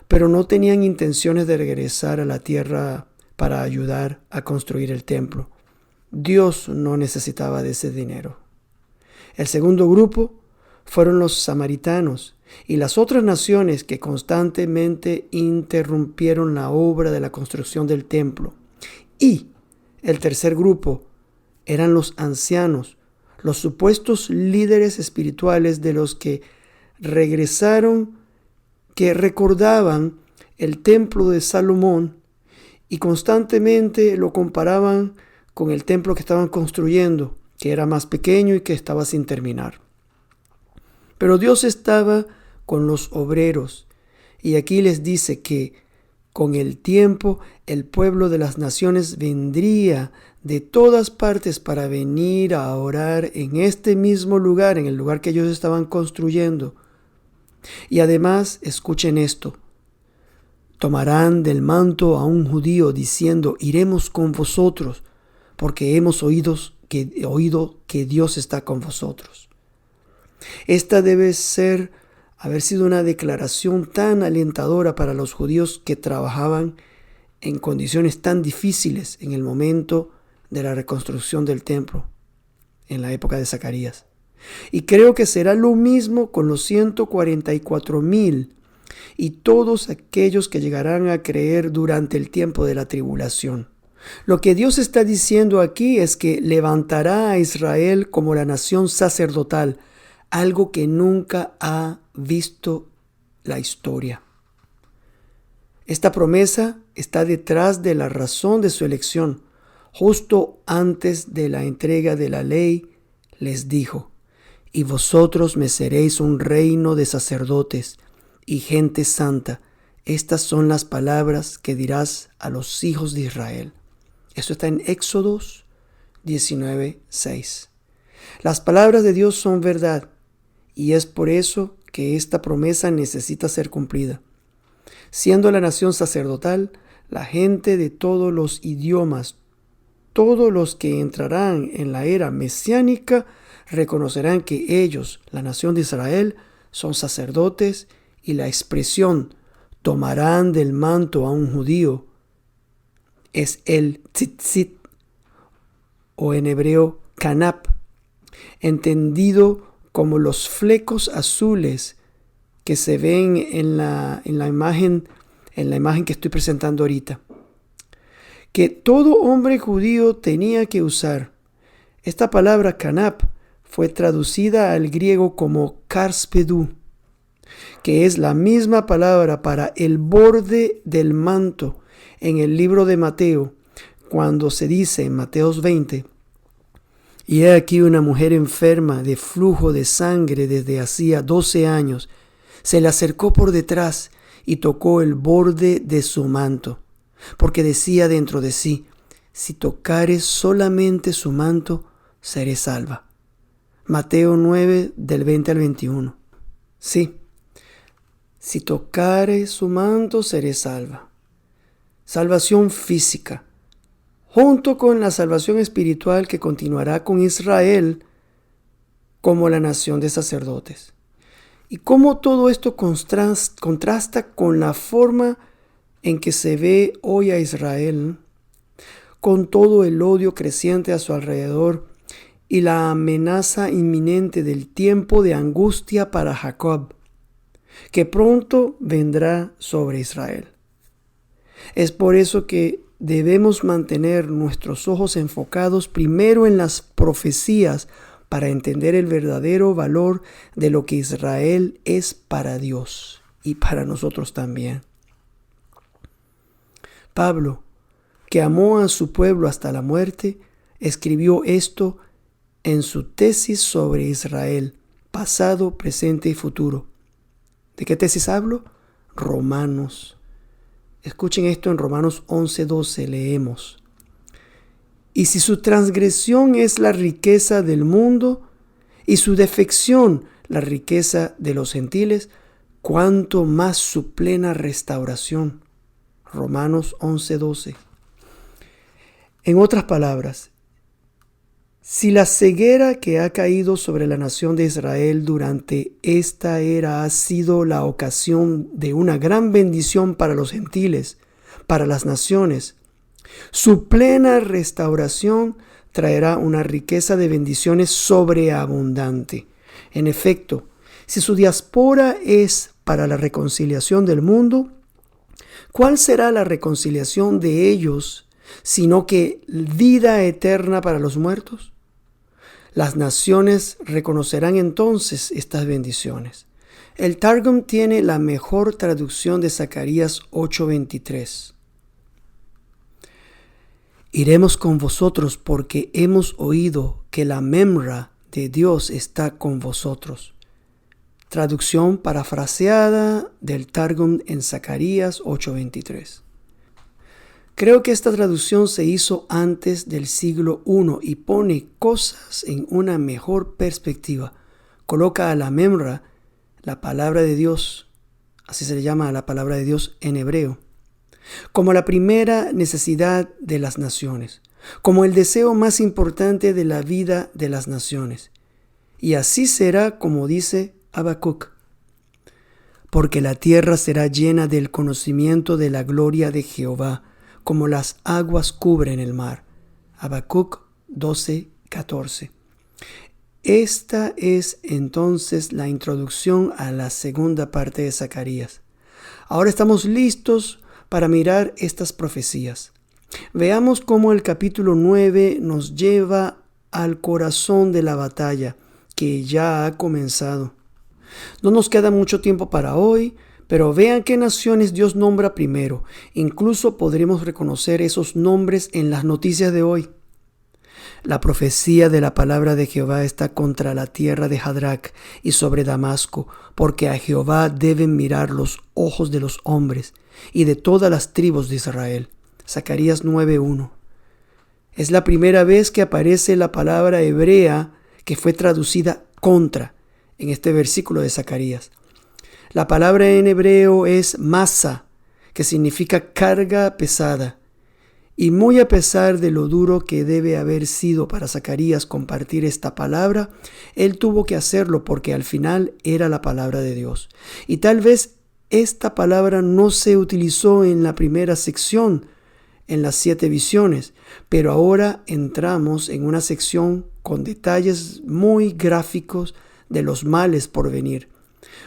pero no tenían intenciones de regresar a la tierra para ayudar a construir el templo. Dios no necesitaba de ese dinero. El segundo grupo fueron los samaritanos y las otras naciones que constantemente interrumpieron la obra de la construcción del templo. Y el tercer grupo eran los ancianos, los supuestos líderes espirituales de los que regresaron, que recordaban el templo de Salomón y constantemente lo comparaban con el templo que estaban construyendo, que era más pequeño y que estaba sin terminar. Pero Dios estaba con los obreros y aquí les dice que Con el tiempo, el pueblo de las naciones vendría de todas partes para venir a orar en este mismo lugar, en el lugar que ellos estaban construyendo. Y además, escuchen esto, tomarán del manto a un judío diciendo, iremos con vosotros, porque hemos oído que Dios está con vosotros. Esta debe haber sido una declaración tan alentadora para los judíos que trabajaban en condiciones tan difíciles en el momento de la reconstrucción del templo, en la época de Zacarías. Y creo que será lo mismo con los 144,000 y todos aquellos que llegarán a creer durante el tiempo de la tribulación. Lo que Dios está diciendo aquí es que levantará a Israel como la nación sacerdotal, algo que nunca ha visto la historia. Esta promesa está detrás de la razón de su elección. Justo antes de la entrega de la ley, les dijo, y vosotros me seréis un reino de sacerdotes y gente santa. Estas son las palabras que dirás a los hijos de Israel. Esto está en Éxodos 19:6. Las palabras de Dios son verdad y es por eso que esta promesa necesita ser cumplida. Siendo la nación sacerdotal, la gente de todos los idiomas, todos los que entrarán en la era mesiánica, reconocerán que ellos, la nación de Israel, son sacerdotes y la expresión tomarán del manto a un judío es el tzitzit o en hebreo kanap, entendido como los flecos azules que se ven en la imagen que estoy presentando ahorita, que todo hombre judío tenía que usar. Esta palabra kanap fue traducida al griego como karspedú, que es la misma palabra para el borde del manto en el libro de Mateo, cuando se dice en Mateos 20, y he aquí una mujer enferma de flujo de sangre desde hacía 12 años, se le acercó por detrás y tocó el borde de su manto, porque decía dentro de sí, si tocares solamente su manto, seré salva. Mateo 9, del 20 al 21. Sí, si tocare su manto, seré salva. Salvación física, junto con la salvación espiritual que continuará con Israel como la nación de sacerdotes. Y cómo todo esto contrasta con la forma en que se ve hoy a Israel, con todo el odio creciente a su alrededor y la amenaza inminente del tiempo de angustia para Jacob, que pronto vendrá sobre Israel. Es por eso que debemos mantener nuestros ojos enfocados primero en las profecías para entender el verdadero valor de lo que Israel es para Dios y para nosotros también. Pablo, que amó a su pueblo hasta la muerte, escribió esto en su tesis sobre Israel, pasado, presente y futuro. ¿De qué tesis hablo? Romanos. Escuchen esto en Romanos 11:12, leemos. Y si su transgresión es la riqueza del mundo y su defección la riqueza de los gentiles, ¿cuánto más su plena restauración? Romanos 11:12. En otras palabras, si la ceguera que ha caído sobre la nación de Israel durante esta era ha sido la ocasión de una gran bendición para los gentiles, para las naciones, su plena restauración traerá una riqueza de bendiciones sobreabundante. En efecto, si su diáspora es para la reconciliación del mundo, ¿cuál será la reconciliación de ellos, sino que vida eterna para los muertos? Las naciones reconocerán entonces estas bendiciones. El Targum tiene la mejor traducción de Zacarías 8:23. Iremos con vosotros porque hemos oído que la memra de Dios está con vosotros. traducción parafraseada del Targum en Zacarías 8:23. Creo que esta traducción se hizo antes del siglo I y pone cosas en una mejor perspectiva. Coloca a la Memra, la palabra de Dios, así se le llama a la palabra de Dios en hebreo, como la primera necesidad de las naciones, como el deseo más importante de la vida de las naciones. Y así será como dice Habacuc, porque la tierra será llena del conocimiento de la gloria de Jehová, como las aguas cubren el mar. Habacuc 12:14. Esta es entonces la introducción a la segunda parte de Zacarías. Ahora estamos listos para mirar estas profecías. Veamos cómo el capítulo 9 nos lleva al corazón de la batalla que ya ha comenzado. No nos queda mucho tiempo para hoy, pero vean qué naciones Dios nombra primero. Incluso podremos reconocer esos nombres en las noticias de hoy. La profecía de la palabra de Jehová está contra la tierra de Hadrac y sobre Damasco, porque a Jehová deben mirar los ojos de los hombres y de todas las tribus de Israel. Zacarías 9:1. Es la primera vez que aparece la palabra hebrea que fue traducida contra en este versículo de Zacarías. La palabra en hebreo es masa, que significa carga pesada. Y muy a pesar de lo duro que debe haber sido para Zacarías compartir esta palabra, él tuvo que hacerlo porque al final era la palabra de Dios. Y tal vez esta palabra no se utilizó en la primera sección, en las 7 visiones, pero ahora entramos en una sección con detalles muy gráficos de los males por venir.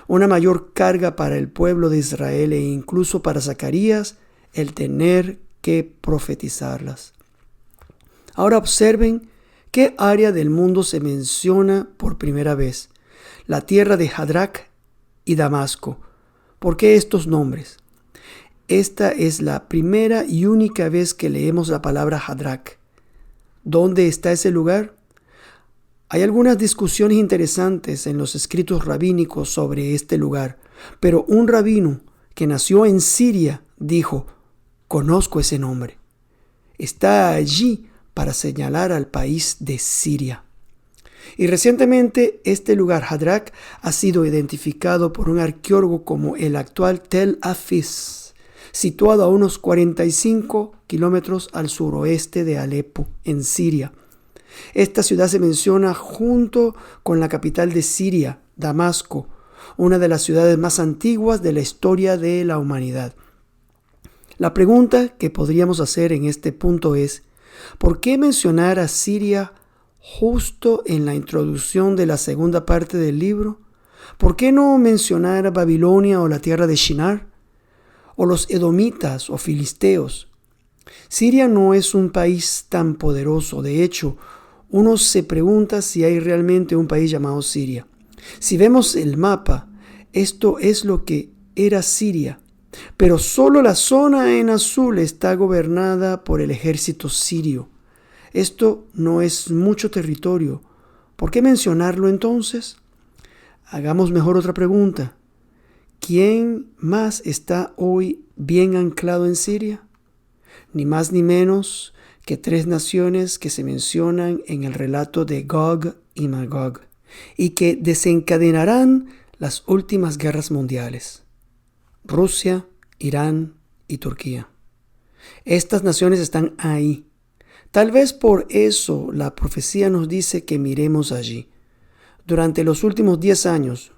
Una mayor carga para el pueblo de Israel e incluso para Zacarías el tener que profetizarlas. Ahora observen qué área del mundo se menciona por primera vez. La tierra de Hadrac y Damasco. ¿Por qué estos nombres? Esta es la primera y única vez que leemos la palabra Hadrac. ¿Dónde está ese lugar? Hay algunas discusiones interesantes en los escritos rabínicos sobre este lugar, pero un rabino que nació en Siria dijo: conozco ese nombre. Está allí para señalar al país de Siria. Y recientemente este lugar, Hadrac, ha sido identificado por un arqueólogo como el actual Tel Afis, situado a unos 45 kilómetros al suroeste de Alepo, en Siria. Esta ciudad se menciona junto con la capital de Siria, Damasco, una de las ciudades más antiguas de la historia de la humanidad. La pregunta que podríamos hacer en este punto es: ¿por qué mencionar a Siria justo en la introducción de la segunda parte del libro? ¿Por qué no mencionar a Babilonia o la tierra de Shinar? ¿O los edomitas o filisteos? Siria no es un país tan poderoso. De hecho, uno se pregunta si hay realmente un país llamado Siria. Si vemos el mapa, esto es lo que era Siria. Pero solo la zona en azul está gobernada por el ejército sirio. Esto no es mucho territorio. ¿Por qué mencionarlo entonces? Hagamos mejor otra pregunta. ¿Quién más está hoy bien anclado en Siria? Ni más ni menos que 3 naciones que se mencionan en el relato de Gog y Magog y que desencadenarán las últimas guerras mundiales: Rusia, Irán y Turquía. Estas naciones están ahí. Tal vez por eso la profecía nos dice que miremos allí. Durante los últimos 10 años,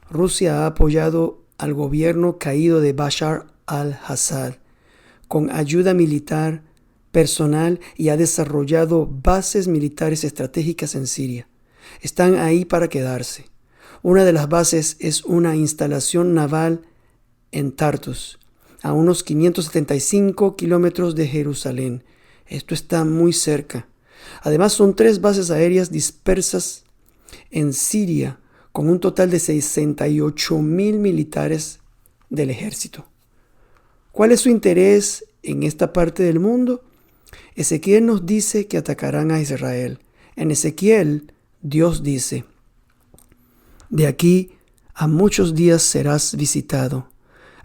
Rusia ha apoyado al gobierno caído de Bashar al-Assad con ayuda militar, personal, y ha desarrollado bases militares estratégicas en Siria. Están ahí para quedarse. Una de las bases es una instalación naval en Tartus, a unos 575 kilómetros de Jerusalén. Esto está muy cerca. Además, son 3 bases aéreas dispersas en Siria, con un total de 68,000 militares del ejército. ¿Cuál es su interés en esta parte del mundo? Ezequiel nos dice que atacarán a Israel. En Ezequiel, Dios dice: de aquí A muchos días serás visitado.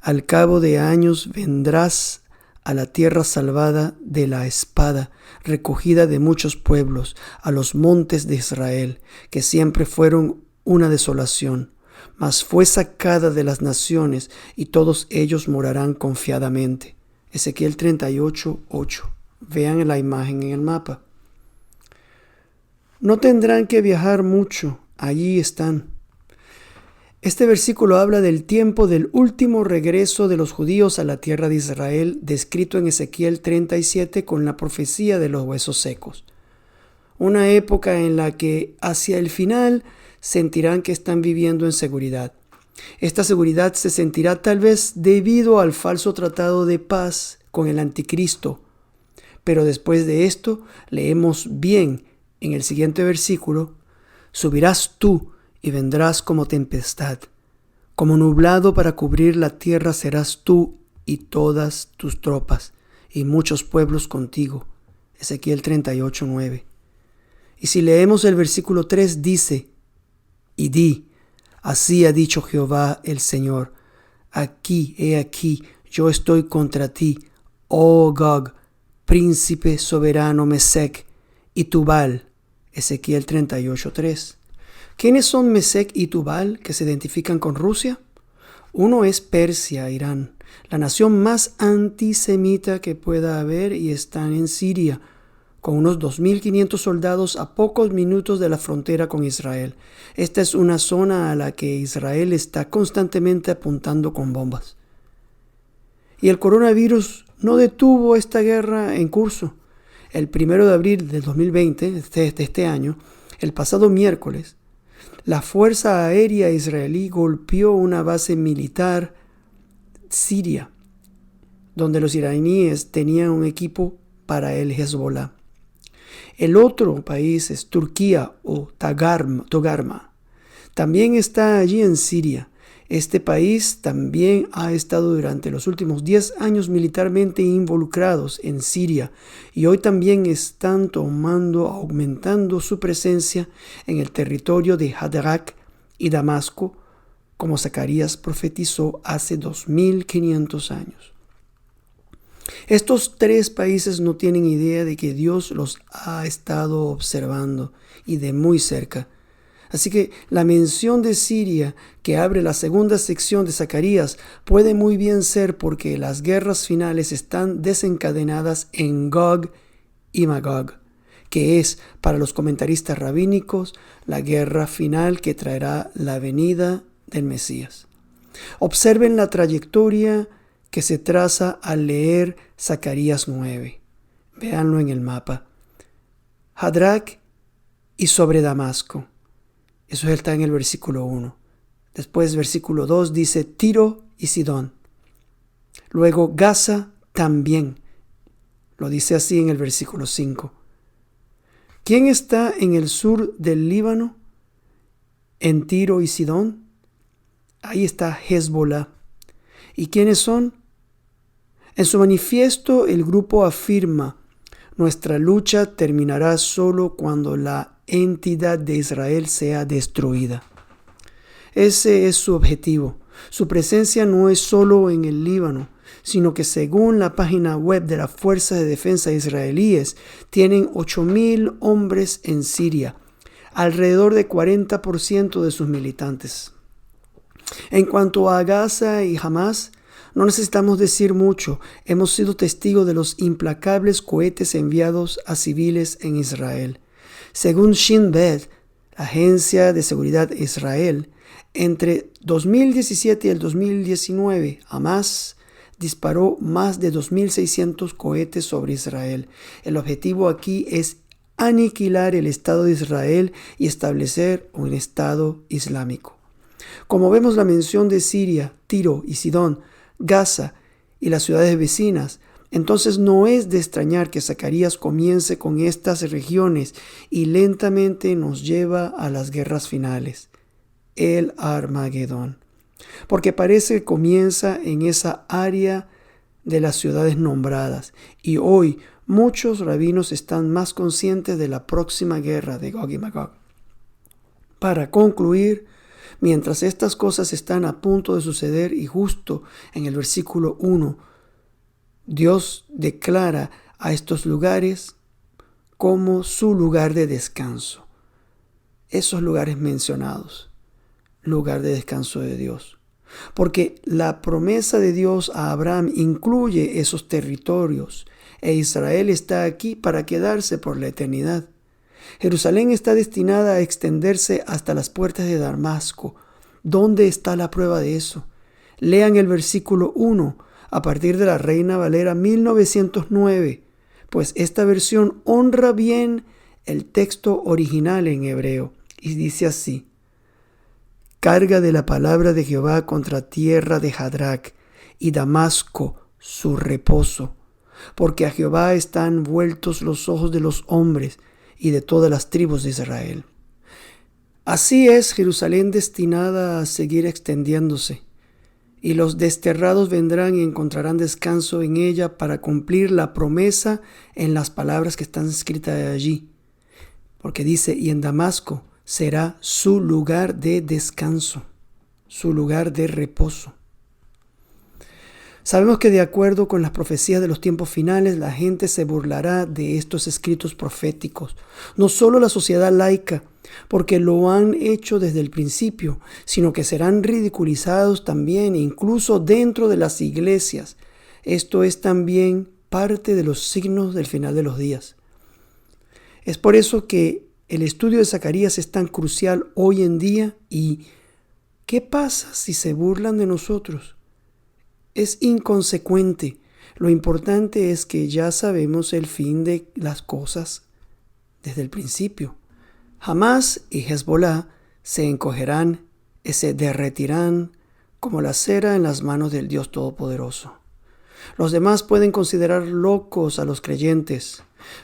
Al cabo de años vendrás a la tierra salvada de la espada, recogida de muchos pueblos, a los montes de Israel, que siempre fueron una desolación, mas fue sacada de las naciones, y todos ellos morarán confiadamente. Ezequiel 38:8. Vean la imagen en el mapa. No tendrán que viajar mucho, allí están. Este versículo habla del tiempo del último regreso de los judíos a la tierra de Israel, descrito en Ezequiel 37 con la profecía de los huesos secos. Una época en la que hacia el final sentirán que están viviendo en seguridad. Esta seguridad se sentirá tal vez debido al falso tratado de paz con el anticristo. Pero después de esto, leemos bien en el siguiente versículo: subirás tú y vendrás como tempestad, como nublado para cubrir la tierra serás tú y todas tus tropas, y muchos pueblos contigo. Ezequiel 38:9. Y si leemos el versículo 3, dice: y di, así ha dicho Jehová el Señor, he aquí, yo estoy contra ti, oh Gog, príncipe soberano Mesec y Tubal. Ezequiel 38:3. ¿Quiénes son Mesec y Tubal que se identifican con Rusia? Uno es Persia, Irán, la nación más antisemita que pueda haber, y están en Siria, con unos 2.500 soldados a pocos minutos de la frontera con Israel. Esta es una zona a la que Israel está constantemente apuntando con bombas. Y el coronavirus no detuvo esta guerra en curso. El 1 de abril del 2020, de este año, el pasado miércoles, la Fuerza Aérea Israelí golpeó una base militar siria, donde los iraníes tenían un equipo para el Hezbollah. El otro país es Turquía o Togarma. También está allí en Siria. Este país también ha estado durante los últimos 10 años militarmente involucrados en Siria, y hoy también están aumentando su presencia en el territorio de Hadraq y Damasco, como Zacarías profetizó hace 2500 años. Estos tres países no tienen idea de que Dios los ha estado observando, y de muy cerca. Así que la mención de Siria, que abre la segunda sección de Zacarías, puede muy bien ser porque las guerras finales están desencadenadas en Gog y Magog, que es, para los comentaristas rabínicos, la guerra final que traerá la venida del Mesías. Observen la trayectoria que se traza al leer Zacarías 9. Véanlo en el mapa. Hadraq y sobre Damasco. Eso está en el versículo 1. Después, versículo 2 dice Tiro y Sidón. Luego Gaza también. Lo dice así en el versículo 5. ¿Quién está en el sur del Líbano? En Tiro y Sidón. Ahí está Hezbollah. ¿Y quiénes son? En su manifiesto el grupo afirma: nuestra lucha terminará solo cuando la entidad de Israel sea destruida. Ese es su objetivo. Su presencia no es solo en el Líbano, sino que según la página web de las Fuerzas de Defensa israelíes, tienen 8,000 hombres en Siria, alrededor de 40% de sus militantes. En cuanto a Gaza y Hamas, no necesitamos decir mucho. Hemos sido testigos de los implacables cohetes enviados a civiles en Israel. Según Shin Bet, la agencia de seguridad de Israel, entre 2017 y el 2019, Hamas disparó más de 2.600 cohetes sobre Israel. El objetivo aquí es aniquilar el Estado de Israel y establecer un Estado islámico. Como vemos la mención de Siria, Tiro y Sidón, Gaza y las ciudades vecinas, entonces no es de extrañar que Zacarías comience con estas regiones y lentamente nos lleva a las guerras finales, el Armagedón, porque parece que comienza en esa área de las ciudades nombradas, y hoy muchos rabinos están más conscientes de la próxima guerra de Gog y Magog. Para concluir, Mientras estas cosas están a punto de suceder y justo en el versículo 1, Dios declara a estos lugares como su lugar de descanso. Esos lugares mencionados, lugar de descanso de Dios. Porque la promesa de Dios a Abraham incluye esos territorios e Israel está aquí para quedarse por la eternidad. Jerusalén está destinada a extenderse hasta las puertas de Damasco. ¿Dónde está la prueba de eso? Lean el versículo 1 a partir de la Reina Valera 1909, pues esta versión honra bien el texto original en hebreo y dice así: carga de la palabra de Jehová contra tierra de Hadrac y Damasco su reposo, porque a Jehová están vueltos los ojos de los hombres y de todas las tribus de Israel. Así es Jerusalén destinada a seguir extendiéndose, y los desterrados vendrán y encontrarán descanso en ella para cumplir la promesa en las palabras que están escritas allí. Porque dice, y en Damasco será su lugar de descanso, su lugar de reposo. Sabemos que de acuerdo con las profecías de los tiempos finales, la gente se burlará de estos escritos proféticos. No solo la sociedad laica, porque lo han hecho desde el principio, sino que serán ridiculizados también, incluso dentro de las iglesias. Esto es también parte de los signos del final de los días. Es por eso que el estudio de Zacarías es tan crucial hoy en día. ¿Y qué pasa si se burlan de nosotros? Es inconsecuente. Lo importante es que ya sabemos el fin de las cosas desde el principio. Hamás y Hezbolá se encogerán y se derretirán como la cera en las manos del Dios Todopoderoso. Los demás pueden considerar locos a los creyentes,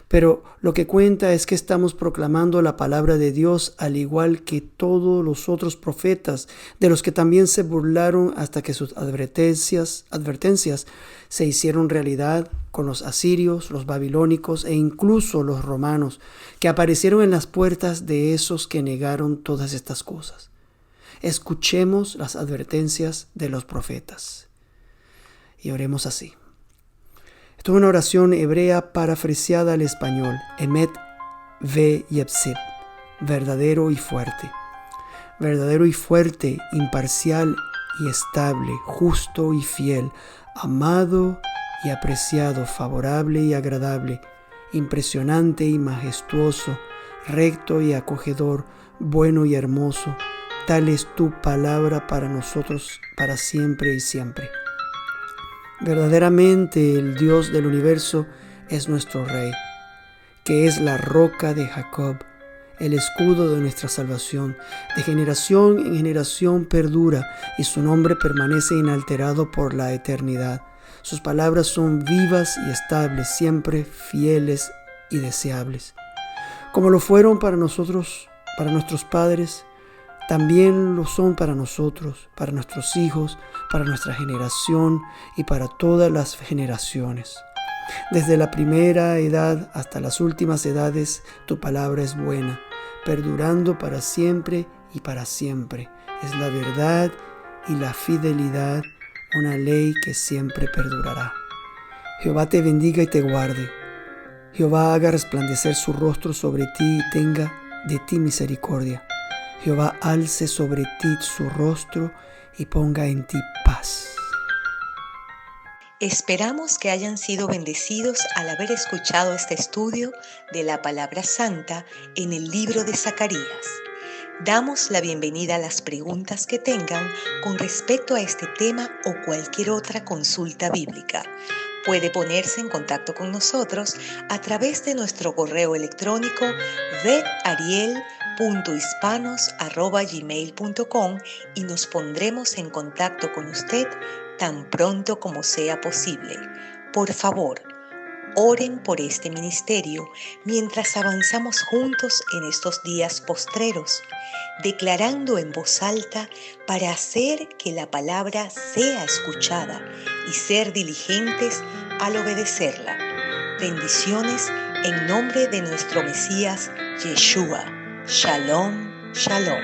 pero lo que cuenta es que estamos proclamando la palabra de Dios al igual que todos los otros profetas, de los que también se burlaron hasta que sus advertencias se hicieron realidad con los asirios, los babilónicos e incluso los romanos, que aparecieron en las puertas de esos que negaron todas estas cosas. Escuchemos las advertencias de los profetas y oremos así. Esto es una oración hebrea parafraseada al español. Emet ve yepsib, verdadero y fuerte. Verdadero y fuerte, imparcial y estable, justo y fiel, amado y apreciado, favorable y agradable, impresionante y majestuoso, recto y acogedor, bueno y hermoso. Tal es tu palabra para nosotros, para siempre y siempre. Verdaderamente el Dios del universo es nuestro Rey, que es la roca de Jacob, el escudo de nuestra salvación. De generación en generación perdura y su nombre permanece inalterado por la eternidad. Sus palabras son vivas y estables, siempre fieles y deseables. Como lo fueron para nosotros, para nuestros padres, también lo son para nosotros, para nuestros hijos, para nuestra generación y para todas las generaciones. Desde la primera edad hasta las últimas edades, tu palabra es buena, perdurando para siempre y para siempre. Es la verdad y la fidelidad, una ley que siempre perdurará. Jehová te bendiga y te guarde. Jehová haga resplandecer su rostro sobre ti y tenga de ti misericordia. Jehová alce sobre ti su rostro y ponga en ti paz. Esperamos que hayan sido bendecidos al haber escuchado este estudio de la Palabra Santa en el libro de Zacarías. Damos la bienvenida a las preguntas que tengan con respecto a este tema o cualquier otra consulta bíblica. Puede ponerse en contacto con nosotros a través de nuestro correo electrónico vedariel.hispanos@gmail.com y nos pondremos en contacto con usted tan pronto como sea posible. Por favor, oren por este ministerio mientras avanzamos juntos en estos días postreros, declarando en voz alta para hacer que la palabra sea escuchada y ser diligentes al obedecerla. Bendiciones en nombre de nuestro Mesías, Yeshua. Shalom, shalom.